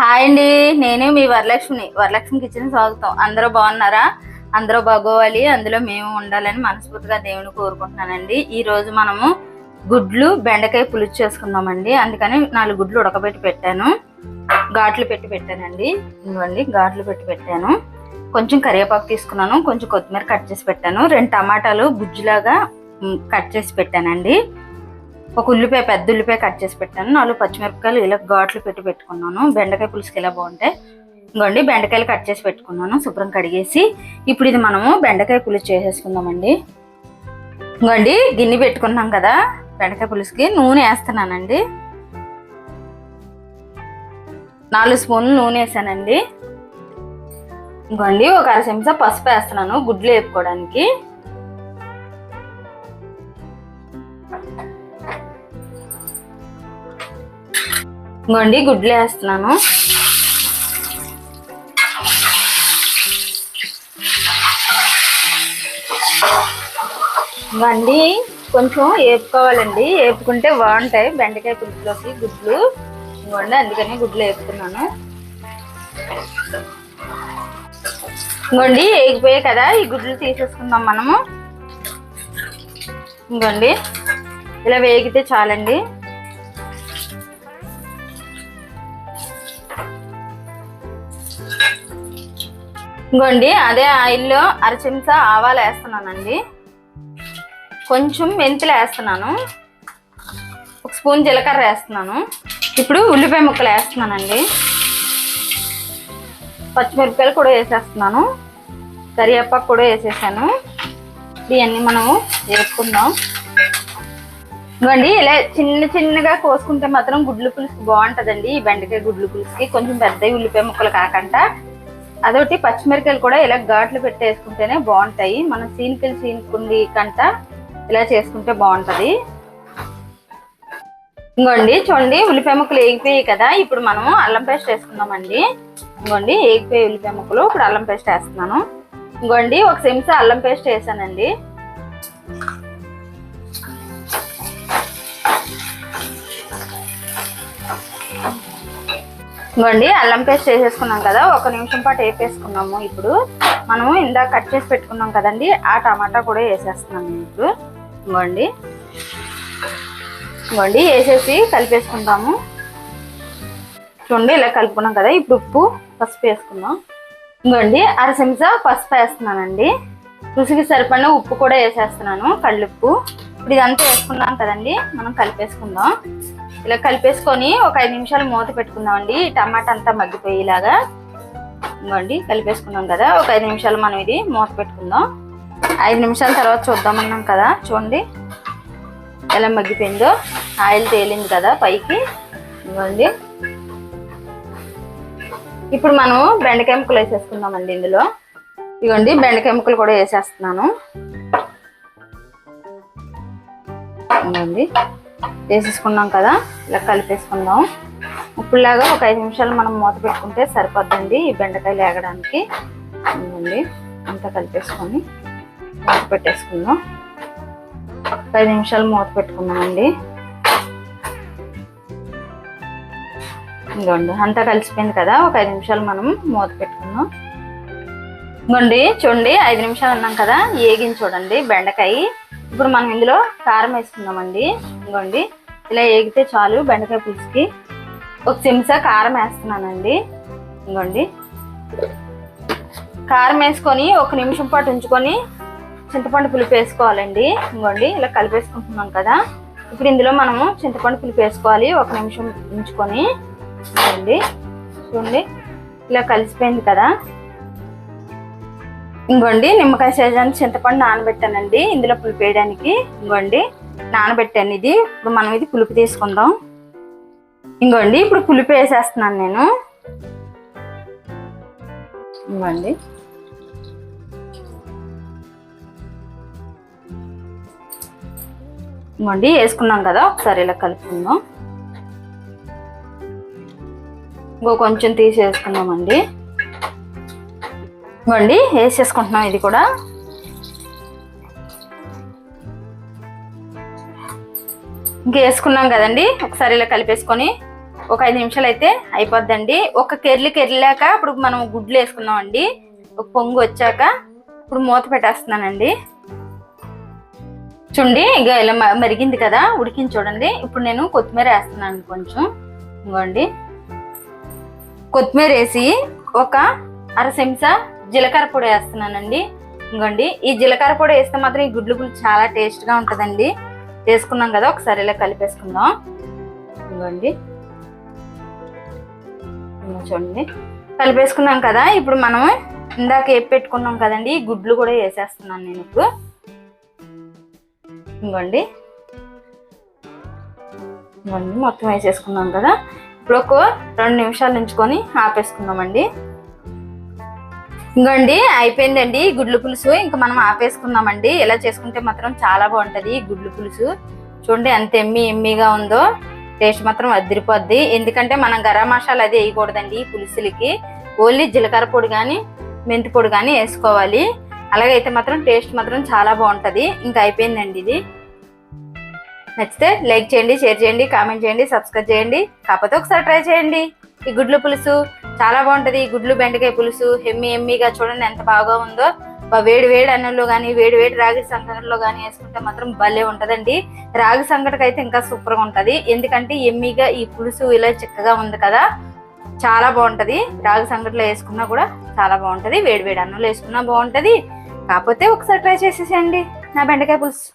Hi అండి. నేను మీ Varalakshmi kitchen స్వాగతం. అందరూ బాగున్నారా? అందరూ బాగోవాలి, అందులో మేము ఉండాలని మనస్ఫూర్తిగా దేవుని కోరుకుంటున్నానండి. ఈ రోజు మనము గుడ్లు బెండకాయ పులుసు చేసుకుందామండి. అందుకని 4 గుడ్లు ఉడకబెట్టి పెట్టాను, ఘాట్లు పెట్టి పెట్టానండి. ఇవ్వండి, ఘాట్లు పెట్టి పెట్టాను. కొంచెం కరివేపాకు తీసుకున్నాను, కొంచెం కొత్తిమీర కట్ చేసి పెట్టాను, 2 టమాటాలు గుజ్జులాగా కట్ చేసి పెట్టానండి, ఒక ఉల్లిపాయ, పెద్ద ఉల్లిపాయ కట్ చేసి పెట్టాను, 4 పచ్చిమిరపకాయలు ఇలా ఘాట్లు పెట్టి పెట్టుకున్నాను. బెండకాయ పులుసుకి ఇలా బాగుంటాయి. ఇంకోండి, బెండకాయలు కట్ చేసి పెట్టుకున్నాను శుభ్రం కడిగేసి. ఇప్పుడు ఇది మనము బెండకాయ పులుసు చేసేసుకుందామండి. ఇంకోండి, గిన్నె పెట్టుకున్నాం కదా బెండకాయ పులుసుకి, నూనె వేస్తున్నానండి. 4 స్పూన్లు నూనె వేసానండి. ఇంకోండి, ఒక 1/2 చెంచా పసుపు వేస్తున్నాను గుడ్లు వేపుకోవడానికి. ఇంకోండి, గుడ్లు వేస్తున్నాను. ఇంకోండి, కొంచెం వేపుకోవాలండి, వేపుకుంటే బాగుంటాయి బెండకాయ పులుసులోకి గుడ్లు. ఇంకోండి, అందుకని గుడ్లు వేపుతున్నాను. ఇంకోండి, వేగిపోయాయి కదా, ఈ గుడ్లు తీసేసుకుందాం మనము. ఇంకోండి, ఇలా వేగితే చాలండి. ఇంకోండి, అదే ఆయిల్లో 1/2 చెంచా ఆవాలు వేస్తున్నానండి, కొంచెం మెంతులు వేస్తున్నాను, 1 స్పూన్ జీలకర్ర వేస్తున్నాను. ఇప్పుడు ఉల్లిపాయ ముక్కలు వేస్తున్నానండి, పచ్చిమిరపకాయలు కూడా వేసేస్తున్నాను, కరివేపాకు కూడా వేసేసాను. ఇవన్నీ మనము వేసుకుందాం. ఇంకోండి, ఇలా చిన్నగా కోసుకుంటే మాత్రం గుడ్లు పులుసుకి బాగుంటుందండి. ఈ బెండకాయ గుడ్లు పులుసుకి కొంచెం పెద్ద ఉల్లిపాయ ముక్కలు కాకుండా అదొకటి పచ్చిమిరకాయలు కూడా ఇలా ఘాట్లు పెట్టి వేసుకుంటేనే బాగుంటాయి. మనం సీనుకుండి కంట ఇలా చేసుకుంటే బాగుంటది. ఇంకోండి, చూడండి, ఉల్లిపాయ ముక్కలు వేగిపోయాయి కదా, ఇప్పుడు మనము అల్లం పేస్ట్ వేసుకుందామండి. ఇంకోండి, వేగిపోయి ఉల్లిపాయ ముక్కలు, ఇప్పుడు అల్లం పేస్ట్ వేస్తున్నాను. ఇంకోండి, 1 చెంచా అల్లం పేస్ట్ వేసానండి. ఇంకోండి, అల్లం పేస్ట్ వేసేసుకున్నాం కదా, 1 నిమిషం పాటు వేపేసుకున్నాము. ఇప్పుడు మనము ఇందాక కట్ చేసి పెట్టుకున్నాం కదండి, ఆ టమాటా కూడా వేసేస్తున్నాము ఇప్పుడు. ఇంకోండి, వేసేసి కలిపేసుకుంటాము. చూడండి, ఇలా కలుపుకున్నాం కదా, ఇప్పుడు ఉప్పు, పసుపు వేసుకుందాం. ఇంకోండి, 1/2 చెంచా పసుపు వేస్తున్నానండి, రుచికి సరిపడిన ఉప్పు కూడా వేసేస్తున్నాను, కళ్ళుప్పు. ఇప్పుడు ఇదంతా వేసుకున్నాం కదండి, మనం కలిపేసుకుందాం. ఇలా కలిపేసుకొని ఒక 5 నిమిషాలు మూత పెట్టుకుందామండి, టమాటా అంతా మగ్గిపోయేలాగా. ఇంకోండి, కలిపేసుకున్నాం కదా, ఒక 5 నిమిషాలు మనం ఇది మూత పెట్టుకుందాం. 5 నిమిషాల తర్వాత చూద్దామన్నాం కదా, చూడండి ఎలా మగ్గిపోయిందో, ఆయిల్ తేలింది కదా పైకి. ఇంకోండి, ఇప్పుడు మనం బెండకాయ ముక్కలు వేసేసుకుందామండి ఇందులో. ఇదిగోండి, బెండకాయ ముక్కలు కూడా వేసేస్తున్నాను. ఇంకోండి, వేసేసుకున్నాం కదా, ఇలా కలిపేసుకుందాం. ఇప్పుడులాగా ఒక 5 నిమిషాలు మనం మూత పెట్టుకుంటే సరిపోద్దండి ఈ బెండకాయలు వేగడానికి. ఇవ్వండి, అంతా కలిపేసుకొని మూత పెట్టేసుకుందాం. 5 నిమిషాలు మూత పెట్టుకుందామండి. ఇంకోండి, అంతా కలిసిపోయింది కదా, ఒక 5 నిమిషాలు మనం మూత పెట్టుకుందాం. ఇంకోండి, చూడండి, 5 నిమిషాలు అన్నాం కదా, ఏగింది చూడండి బెండకాయ. ఇప్పుడు మనం ఇందులో కారం వేసుకుందామండి. ఇంకోండి, ఇలా ఏగితే చాలు బెండకాయ పులుసుకి. 1 చెంచా కారం వేస్తున్నానండి. ఇంకోండి, కారం వేసుకొని 1 నిమిషం పాటు ఉంచుకొని చింతపండు పులుపు వేసుకోవాలండి. ఇంకోండి, ఇలా కలిపేసుకుంటున్నాం కదా, ఇప్పుడు ఇందులో మనము చింతపండు పులుపు వేసుకోవాలి, 1 నిమిషం ఉంచుకొని. ఇంకోండి, చూడండి, ఇలా కలిసిపోయింది కదా. ఇంకోండి, నిమ్మకాయ సైజానికి చింతపండు నానబెట్టానండి ఇందులో పులుపు వేయడానికి. ఇంకోండి, నానబెట్టాను ఇది. ఇప్పుడు మనం ఇది పులుపు తీసుకుందాం. ఇంకోండి, ఇప్పుడు పులుపు వేసేస్తున్నాను నేను. ఇంకోండి, వేసుకున్నాం కదా, ఒకసారి ఇలా కలుపుకుందాం. ఇంకో కొంచెం తీసేసుకుందామండి. ఇంకోండి, వేసేసుకుంటున్నాం ఇది కూడా. ఇంక వేసుకున్నాం కదండి, ఒకసారి ఇలా కలిపేసుకొని ఒక 5 నిమిషాలు అయితే అయిపోద్దండి. ఒక కెర్లాక ఇప్పుడు మనం గుడ్లు వేసుకున్నామండి. ఒక పొంగు వచ్చాక ఇప్పుడు మూత పెట్టేస్తున్నానండి. చూడండి ఇక ఇలా మరిగింది కదా, ఉడికింది చూడండి. ఇప్పుడు నేను కొత్తిమీర వేస్తున్నాను కొంచెం. ఇంకోండి కొత్తిమీర వేసి ఒక అర చెంచా జీలకర్ర పొడి వేస్తున్నానండి. ఇంకోండి ఈ జీలకర్ర పొడి వేస్తే మాత్రం ఈ గుడ్లు పులుసు చాలా టేస్ట్గా ఉంటుందండి. వేసుకున్నాం కదా, ఒకసారి ఇలా కలిపేసుకుందాం. ఇంకోండి చూడండి కలిపేసుకున్నాం కదా. ఇప్పుడు మనం ఇందాక వేపి పెట్టుకున్నాం కదండి, ఈ గుడ్లు కూడా వేసేస్తున్నాను నేను ఇప్పుడు. ఇంకోండి మొత్తం వేసేసుకున్నాం కదా. ఇప్పుడు ఒక 2 నిమిషాలు ఉంచుకొని ఆపేసుకున్నామండి. ఇంకోండి అయిపోయిందండి గుడ్లు పులుసు. ఇంకా మనం ఆపేసుకున్నామండి. ఇలా చేసుకుంటే మాత్రం చాలా బాగుంటది ఈ గుడ్లు పులుసు. చూడండి ఎంత ఎమ్మిగా ఉందో, టేస్ట్ మాత్రం అదిరిపోద్ది. ఎందుకంటే మనం గరం మసాలా అది వేయకూడదండి ఈ పులుసులకి. ఓన్లీ జీలకర్ర పొడి కానీ మెంతి పొడి కానీ వేసుకోవాలి. అలాగైతే మాత్రం టేస్ట్ మాత్రం చాలా బాగుంటది. ఇంకా అయిపోయిందండి ఇది. నచ్చితే లైక్ చేయండి, షేర్ చేయండి, కామెంట్ చేయండి, సబ్స్క్రైబ్ చేయండి. కాకపోతే ఒకసారి ట్రై చేయండి. ఈ గుడ్లు పులుసు చాలా బాగుంటది. ఈ గుడ్లు బెండకాయ పులుసు ఎమ్మిగా చూడండి ఎంత బాగా ఉందో. వేడి వేడి అన్నంలో కానీ వేడి వేడి రాగి సంగటిలో కానీ వేసుకుంటే మాత్రం భలే ఉంటదండి. రాగి సంగటికి అయితే ఇంకా సూపర్గా ఉంటది. ఎందుకంటే ఎమ్మిగా ఈ పులుసు ఇలా చిక్కగా ఉంది కదా, చాలా బాగుంటది. రాగి సంగటిలో వేసుకున్నా కూడా చాలా బాగుంటది. వేడి వేడి అన్నంలో వేసుకున్నా బాగుంటది. కాకపోతే ఒకసారి ట్రై చేసేసేయండి నా బెండకాయ పులుసు.